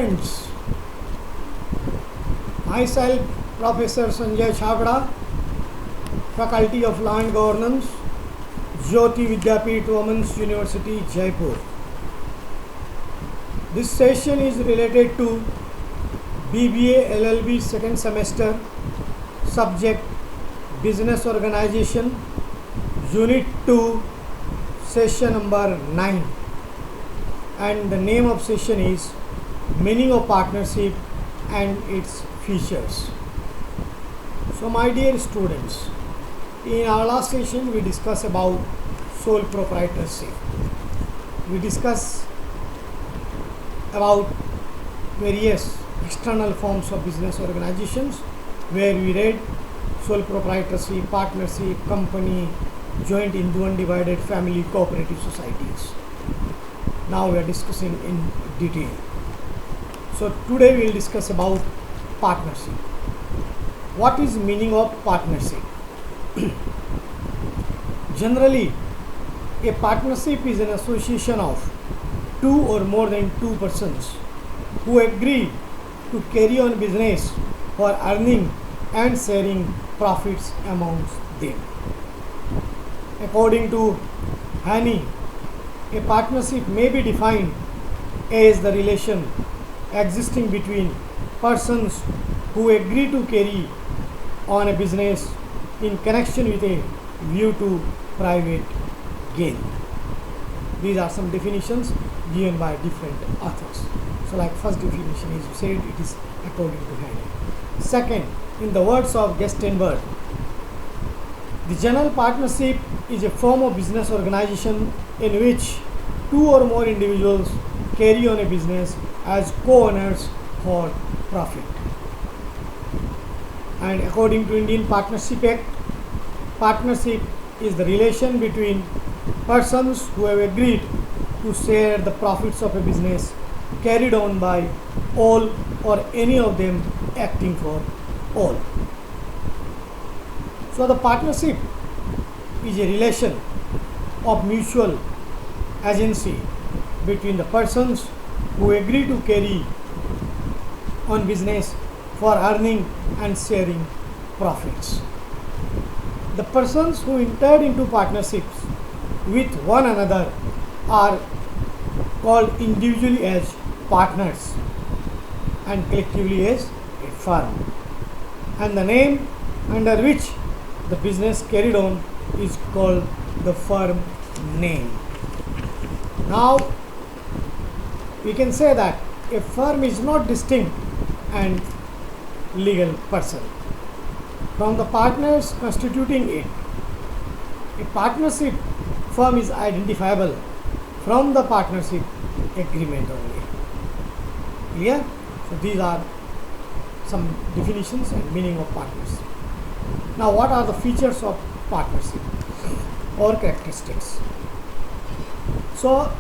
Friends, myself, Professor Sanjay Chhabra, Faculty of Law and Governance, Jyoti Vidyapeeth Women's University, Jaipur. This session is related to BBA LLB second semester, subject Business Organization, Unit 2, session number 9. And the name of session is Meaning of Partnership and its Features. So my dear students, in our last session we discussed about sole proprietorship. We discussed about various external forms of business organizations where we read sole proprietorship, partnership, company, joint into undivided family, cooperative societies. Now we are discussing in detail. So today we will discuss about partnership. What is meaning of partnership? Generally, a partnership is an association of two or more than two persons who agree to carry on business for earning and sharing profits amongst them. According to Haney, a partnership may be defined as the relation existing between persons who agree to carry on a business in connection with a view to private gain. These are some definitions given by different authors. So like first definition is said, it is according to Haney. Second, in the words of Gestenberg, the general partnership is a form of business organization in which two or more individuals carry on a business as co-owners for profit. And according to Indian Partnership Act, partnership is the relation between persons who have agreed to share the profits of a business carried on by all or any of them acting for all. So the partnership is a relation of mutual agency between the persons who agree to carry on business for earning and sharing profits. The persons who entered into partnerships with one another are called individually as partners and collectively as a firm. And the name under which the business carried on is called the firm name. Now, we can say that a firm is not distinct and legal person from the partners constituting it. A partnership firm is identifiable from the partnership agreement only. Clear? So these are some definitions and meaning of partnership. Now what are the features of partnership or characteristics? So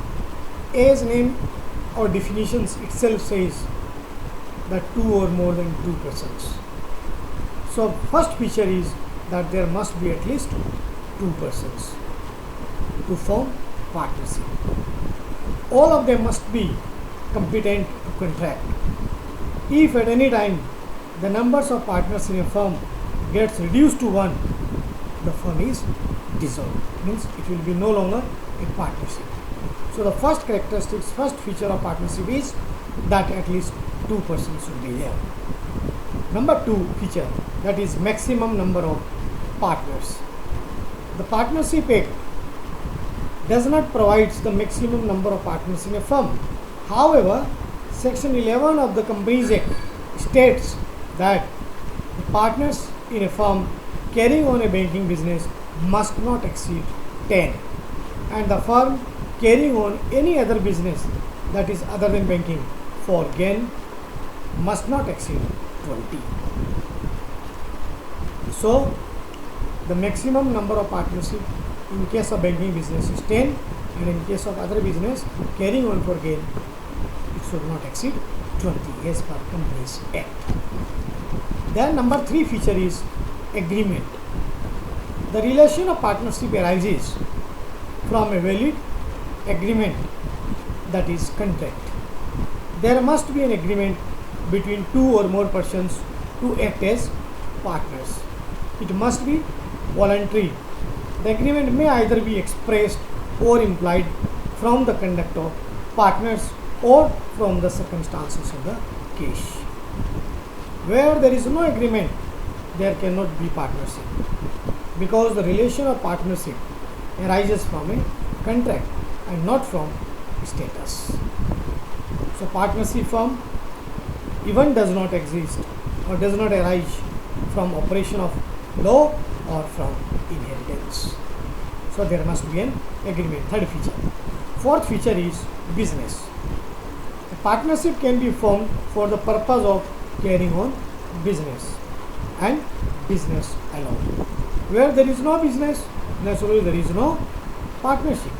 as name or definitions itself says that two or more than two persons. So first feature is that there must be at least two persons to form partnership. All of them must be competent to contract. If at any time the numbers of partners in a firm gets reduced to one, the firm is dissolved. Means it will be no longer a partnership. So the first characteristics, first feature of partnership is that at least two persons should be there. Number two feature, that is maximum number of partners. The Partnership Act does not provide the maximum number of partners in a firm. However, Section 11 of the Companies Act states that the partners in a firm carrying on a banking business must not exceed 10, and the firm carrying on any other business that is other than banking for gain must not exceed 20. So the maximum number of partnership in case of banking business is 10, and in case of other business carrying on for gain, it should not exceed 20 as per Companies Act. Then number 3 feature is agreement. The relation of partnership arises from a valid agreement, that is contract. there must be an agreement between two or more persons to act as partners. It must be voluntary. The agreement may either be expressed or implied from the conduct of partners or from the circumstances of the case. Where there is no agreement, there cannot be partnership, because the relation of partnership arises from a contract and not from status. So partnership firm even does not exist or does not arise from operation of law or from inheritance. So there must be an agreement. Third feature. Fourth feature is business. A partnership can be formed for the purpose of carrying on business and business alone. Where there is no business, naturally there is no partnership.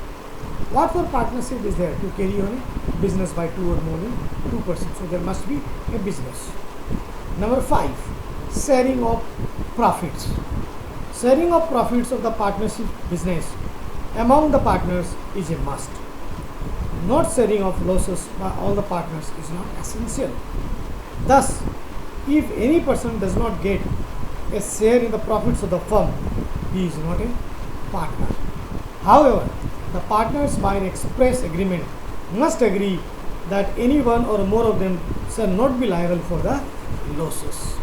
What for partnership is there? To carry on a business by two or more than two persons. So there must be a business. Number 5, sharing of profits. Sharing of profits of the partnership business among the partners is a must. Not sharing of losses by all the partners is not essential. Thus, if any person does not get a share in the profits of the firm, he is not a partner. However, the partners by an express agreement must agree that any one or more of them shall not be liable for the losses.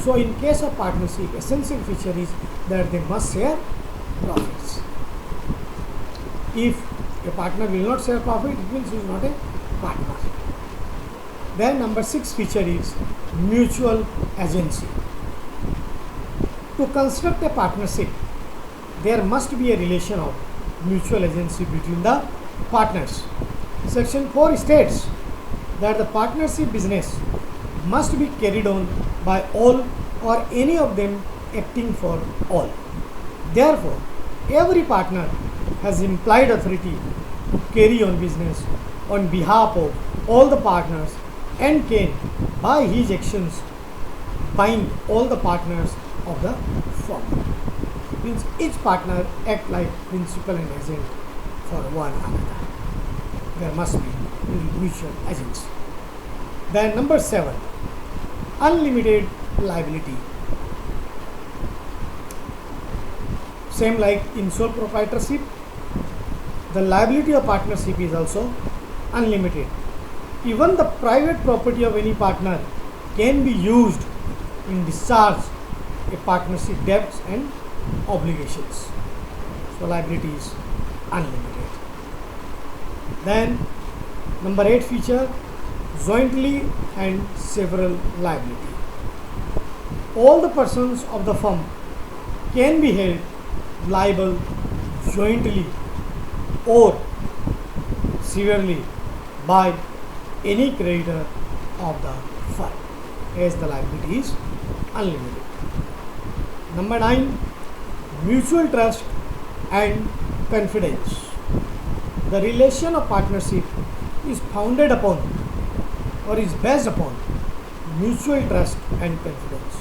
So in case of partnership, essential feature is that they must share profits. If a partner will not share profit, it means he is not a partner. Then number 6 feature is mutual agency. To construct a partnership, there must be a relation of mutual agency between the partners. Section 4 states that the partnership business must be carried on by all or any of them acting for all. Therefore, every partner has implied authority to carry on business on behalf of all the partners and can, by his actions, bind all the partners of the firm. Means each partner act like principal and agent for one another. There must be mutual agency. Then number 7, unlimited liability. Same like in sole proprietorship, the liability of partnership is also unlimited. Even the private property of any partner can be used in discharge a partnership debts and obligations. So liability is unlimited. Then number 8 feature, jointly and several liability. All the persons of the firm can be held liable jointly or severally by any creditor of the firm, as the liability is unlimited. Number 9, mutual trust and confidence. The relation of partnership is founded upon or is based upon mutual trust and confidence.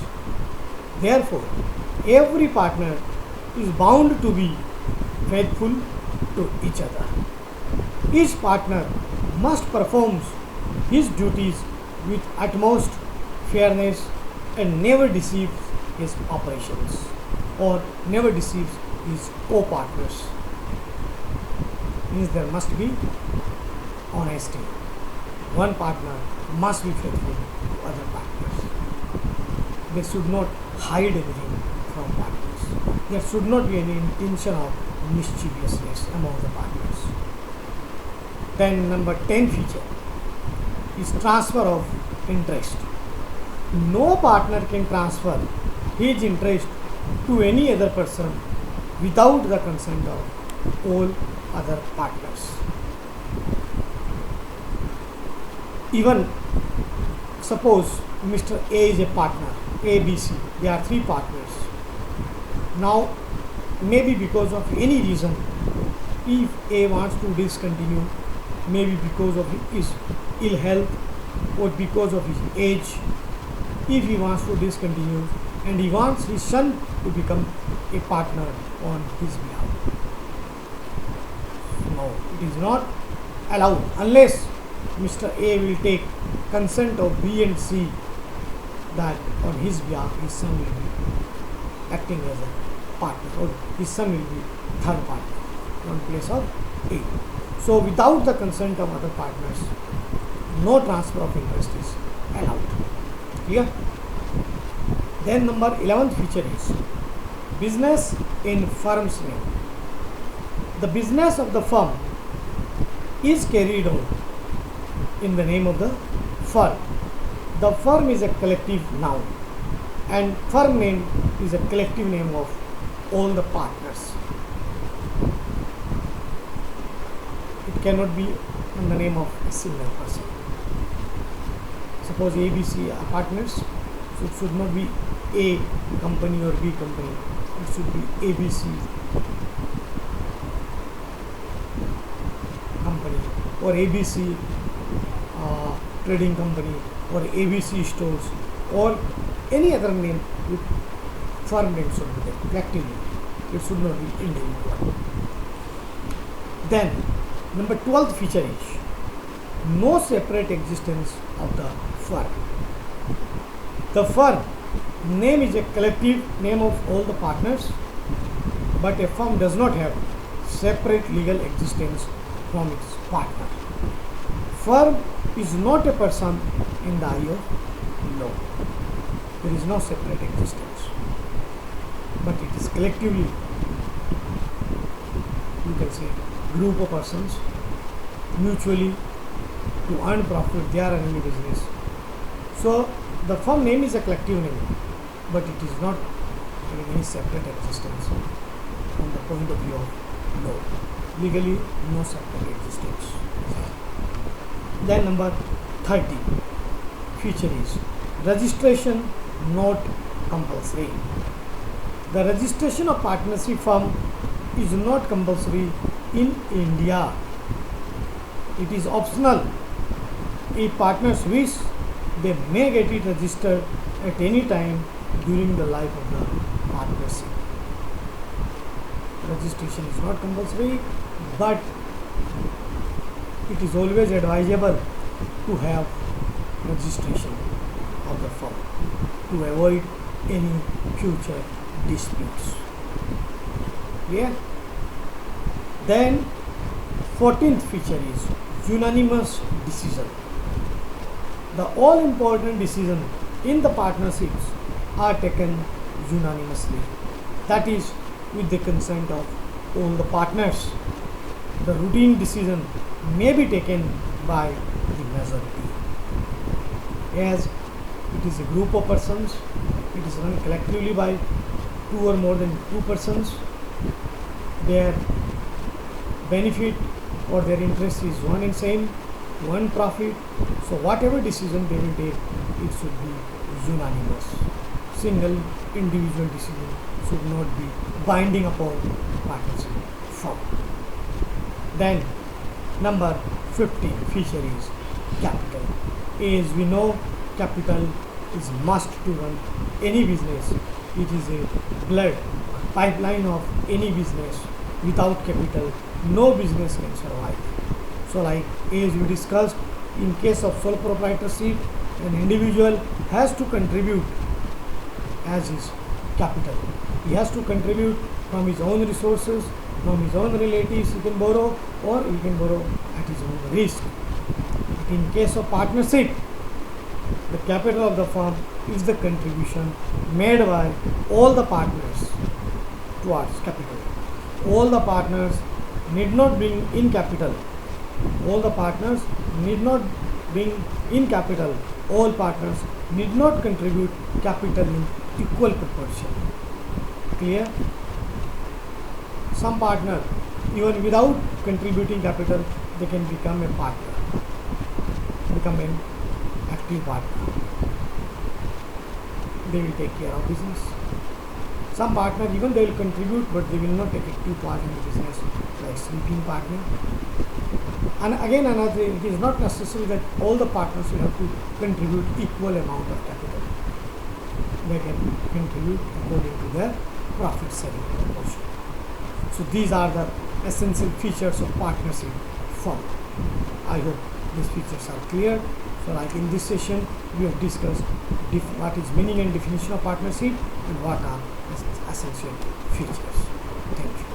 Therefore, every partner is bound to be faithful to each other. Each partner must perform his duties with utmost fairness and never deceives his operations or never deceives his co-partners. Means there must be honesty. One partner must be faithful to other partners. They should not hide anything from partners. There should not be any intention of mischievousness among the partners. Then number 10 feature is transfer of interest. No partner can transfer his interest to any other person without the consent of all other partners. Even suppose Mr. A is a partner, A, B, C, there are 3 partners. Now, maybe because of any reason, if A wants to discontinue, maybe because of his ill health or because of his age, if he wants to discontinue and he wants his son to become a partner on his behalf. No, it is not allowed unless Mr. A will take consent of B and C that on his behalf his son will be acting as a partner, or his son will be third partner on place of A. So without the consent of other partners, no transfer of interest is allowed. Clear? Then number 11th feature is business in firm's name. The business of the firm is carried on in the name of the firm. The firm is a collective noun, and firm name is a collective name of all the partners. It cannot be in the name of a single person. Suppose ABC are partners, so it should not be A company or B company. It should be ABC company, or ABC trading company, or ABC stores, or any other name with firm name should be there collectively. It should not be individual. Then number 12th feature is no separate existence of the firm. The firm name is a collective name of all the partners, but a firm does not have separate legal existence from its partner. Firm is not a person in the eye of law. There is no separate existence, but it is collectively, you can say, group of persons mutually to earn profit. They are running a business. So the firm name is a collective name, but it is not having any separate existence from the point of view of law. Legally, no separate existence. Then number 30 feature is registration not compulsory. The registration of partnership firm is not compulsory in India. It is optional. If partners wish, they may get it registered at any time during the life of the partnership. Registration is not compulsory, but it is always advisable to have registration of the firm to avoid any future disputes. Clear? Then 14th feature is unanimous decision. The all important decisions in the partnerships are taken unanimously. That is, with the consent of all the partners. The routine decision may be taken by the majority. As it is a group of persons, it is run collectively by two or more than two persons. Their benefit or their interest is one and same, one profit. So whatever decision they will take, it should be unanimous. Single individual decision should not be binding upon partnership firm. Then number 15 feature is capital. As we know, capital is must to run any business. It is a blood pipeline of any business. Without capital, no business can survive. So like as we discussed, in case of sole proprietorship, an individual has to contribute as his capital. He has to contribute from his own resources, from his own relatives he can borrow, or he can borrow at his own risk. But in case of partnership, the capital of the firm is the contribution made by all the partners towards capital. All the partners need not bring in capital. All the partners need not bring in capital. All partners need not contribute capital in equal proportion. Clear? Some partner, even without contributing capital, they can become a partner, become an active partner. They will take care of business. Some partner, even they will contribute, but they will not take active part in the business, like sleeping partner. And again, another thing, it is not necessary that all the partners will have to contribute equal amount of capital. They can contribute according to their profit sharing proportion. So these are the essential features of partnership firm. I hope these features are clear. So like in this session we have discussed what is meaning and definition of partnership and what are its essential features. Thank you.